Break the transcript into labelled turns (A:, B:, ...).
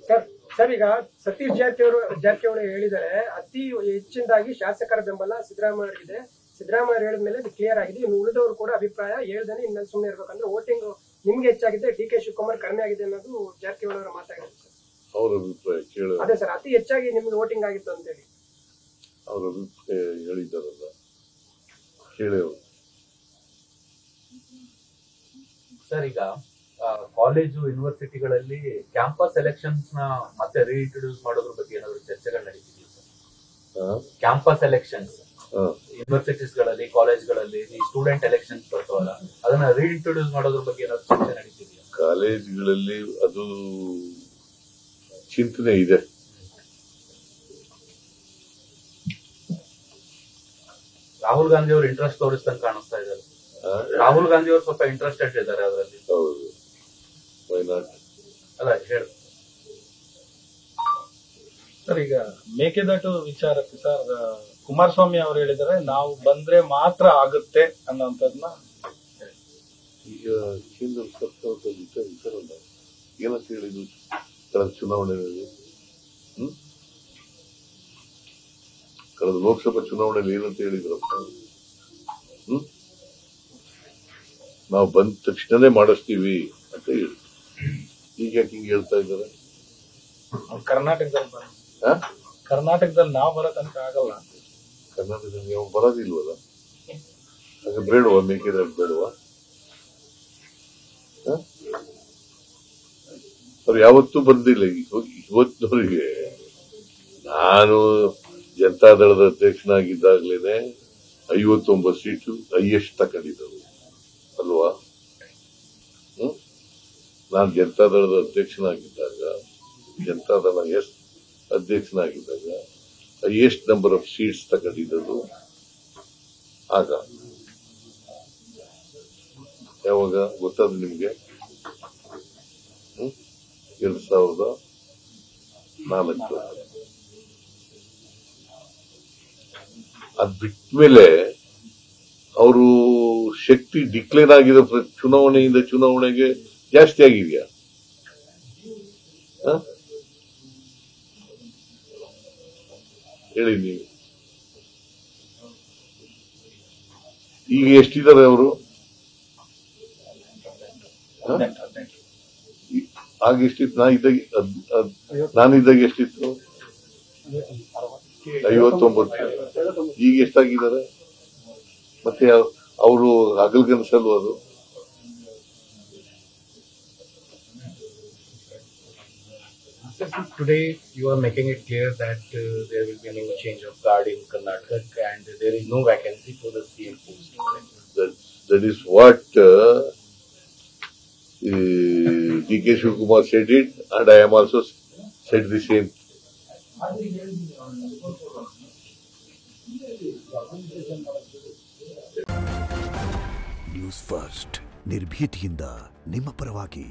A: Sir sir ಈಗ ಸತೀಶ್ ಜಾರಕಿಹೊಳಿ ಹೇಳಿದರೆ ಅತಿ ಹೆಚ್ಚಿನದಾಗಿ ಶಾಸಕರ ಬೆಂಬಲ ಸಿದ್ದರಾಮಯ್ಯಗಿದೆ. ಸಿದ್ದರಾಮಯ್ಯ ಹೇಳಿದ ಮೇಲೆ ಅದು ಕ್ಲಿಯರ್ ಆಗಿದೆ. ಇನ್ನು ಉಳಿದವರು ಕೂಡ ಅಭಿಪ್ರಾಯ ಹೇಳ್ದೇನೆ ಇನ್ಮೇಲೆ ಸುಮ್ಮನೆ ಇರ್ಬೇಕಂದ್ರೆ ವೋಟಿಂಗ್ ನಿಮ್ಗೆ ಹೆಚ್ಚಾಗಿದೆ, ಡಿ ಕೆ ಶಿವಕುಮಾರ್ ಕಡಿಮೆ ಆಗಿದೆ ಅನ್ನೋದು ಜಾರಕಿಹೊಳಿ ಅವರ ಮಾತಾಗಿದೆ ಸರ್.
B: ಅವ್ರ ಅಭಿಪ್ರಾಯ ಕೇಳ
A: ಅದೇ ಸರ್ ಅತಿ ಹೆಚ್ಚಾಗಿ ನಿಮ್ಗೆ ವೋಟಿಂಗ್ ಆಗಿತ್ತು ಅಂತ ಹೇಳಿ
B: ಅವ್ರ ಅಭಿಪ್ರಾಯ ಹೇಳಿದ್ದಾರಲ್ಲ, ಕೇಳಿ
C: ಸರ್. ಈಗ ಕಾಲೇಜು ಯೂನಿವರ್ಸಿಟಿಗಳಲ್ಲಿ ಕ್ಯಾಂಪಸ್ ಎಲೆಕ್ಷನ್ಸ್ ನ ಮತ್ತೆ ರೀಇಂಟ್ರೊಡ್ಯೂಸ್ ಮಾಡೋದ್ರ ಬಗ್ಗೆ ಏನಾದ್ರು ಚರ್ಚೆಗಳು ನಡೀತಿದೆಯಾ ಸರ್? ಕ್ಯಾಂಪಸ್ ಎಲೆಕ್ಷನ್ಸ್ ಯೂನಿವರ್ಸಿಟೀಸ್ ಗಳಲ್ಲಿ, ಕಾಲೇಜ್ಗಳಲ್ಲಿ ಸ್ಟೂಡೆಂಟ್ ಎಲೆಕ್ಷನ್ಸ್ ಬರ್ತಾವಲ್ಲ, ಅದನ್ನ ರೀಇಂಟ್ರೊಡ್ಯೂಸ್ ಮಾಡೋದ್ರ ಬಗ್ಗೆ ಏನಾದ್ರು ಚರ್ಚೆ ನಡೀತಿದೆಯಾ?
B: ಕಾಲೇಜ್ಗಳಲ್ಲಿ ಅದು ಚಿಂತನೆ ಇದೆ.
C: ರಾಹುಲ್ ಗಾಂಧಿ ಅವರು ಇಂಟ್ರೆಸ್ಟ್ ತೋರಿಸ್ದಂಗೆ ಕಾಣಿಸ್ತಾ ಇದ್ದಾರೆ. ರಾಹುಲ್ ಗಾಂಧಿ ಅವರು ಸ್ವಲ್ಪ ಇಂಟ್ರೆಸ್ಟೆಡ್ ಇದ್ದಾರೆ ಅದರಲ್ಲಿ.
B: ಹೌದು, ವೈ ನಾಟ್
C: ಅಲ್ಲ ಹೇಳಿ
D: ಸರ್. ಈಗ ಮೇಕೆದಾಟು ವಿಚಾರಕ್ಕೆ ಸರ್ ಕುಮಾರಸ್ವಾಮಿ ಅವರು ಹೇಳಿದರೆ ನಾವು ಬಂದ್ರೆ ಮಾತ್ರ ಆಗುತ್ತೆ ಅನ್ನೋಂಥದ್ನ
B: ಈಗ ಕೇಂದ್ರ ಸರ್ಕಾರದ ವಿಚಾರಲ್ಲ ಏನಂತ ಹೇಳಿದ್ರು ಕಳೆದ ಚುನಾವಣೆಯಲ್ಲಿ. ಕಳೆದ ಲೋಕಸಭಾ ಚುನಾವಣೆಯಲ್ಲಿ ಏನಂತ ಹೇಳಿದ್ರಪ್ಪ? ನಾವು ಬಂದ ತಕ್ಷಣನೇ ಮಾಡಿಸ್ತೀವಿ ಅಂತ ಹೇಳಿ. ಈಗ ಯಾಕೆ ಹಿಂಗೆ ಹೇಳ್ತಾ ಇದ್ದಾರೆ?
D: ಕರ್ನಾಟಕದಲ್ಲಿ ನಾವು ಬರೋ ತನಕ ಆಗಲ್ಲ.
B: ಕರ್ನಾಟಕದಲ್ಲಿ ಯಾವ ಬರೋದಿಲ್ವಲ್ಲ, ಹಾಗೆ ಬೇಡವಾ? ಮೇಕೆದಾಟು ಬೇಡವಾ? ಅವ್ರು ಯಾವತ್ತೂ ಬಂದಿಲ್ಲ. ಇವತ್ತಿನವರಿಗೆ ನಾನು ಜನತಾದಳದ ಅಧ್ಯಕ್ಷನಾಗಿದ್ದಾಗಲೇನೆ 59 ಸೀಟು ಹೈಯೆಸ್ಟ್ ತಗೊಂಡಿದ್ದರು ಅಲ್ವಾ? ನಾನು ಜನತಾದಳದ ಅಧ್ಯಕ್ಷನಾಗಿದ್ದಾಗ, ಜನತಾದಳ ಅಧ್ಯಕ್ಷನಾಗಿದ್ದಾಗ ಹೈಯೆಸ್ಟ್ ನಂಬರ್ ಆಫ್ ಸೀಟ್ಸ್ ತಗೊಂಡಿದ್ದು ಆಗ. ಯಾವಾಗ ಗೊತ್ತಾದ ನಿಮ್ಗೆ? 2004. ಅದ್ ಬಿಟ್ಮೇಲೆ ಅವರು ಶಕ್ತಿ ಡಿಕ್ಲೇರ್ ಆಗಿರೋ ಚುನಾವಣೆಯಿಂದ ಚುನಾವಣೆಗೆ ಜಾಸ್ತಿ ಆಗಿದೆಯಾ? ಹೇಳಿ ನೀವು. ಈಗ ಎಷ್ಟಿದ್ದಾರೆ ಅವರು? ಆಗ ಎಷ್ಟಿತ್ತು? ನಾನಿದ್ದಾಗ ಎಷ್ಟಿತ್ತು? 59. ಈಗ ಎಷ್ಟಾಗಿದ್ದಾರೆ? ಮತ್ತೆ ಅವರು ಹಗಲ್ಗನಸಲ್ವ ಅದು?
C: Today you are making it clear that there will be no change of guard in Karnataka and there is no vacancy for the CM post.
B: That is what D.K. Shivakumar said it, and I am also said the same.
E: News first ನಿರ್ಭೀತಿಯಿಂದ ನಿಮ್ಮ ಪರವಾಗಿ.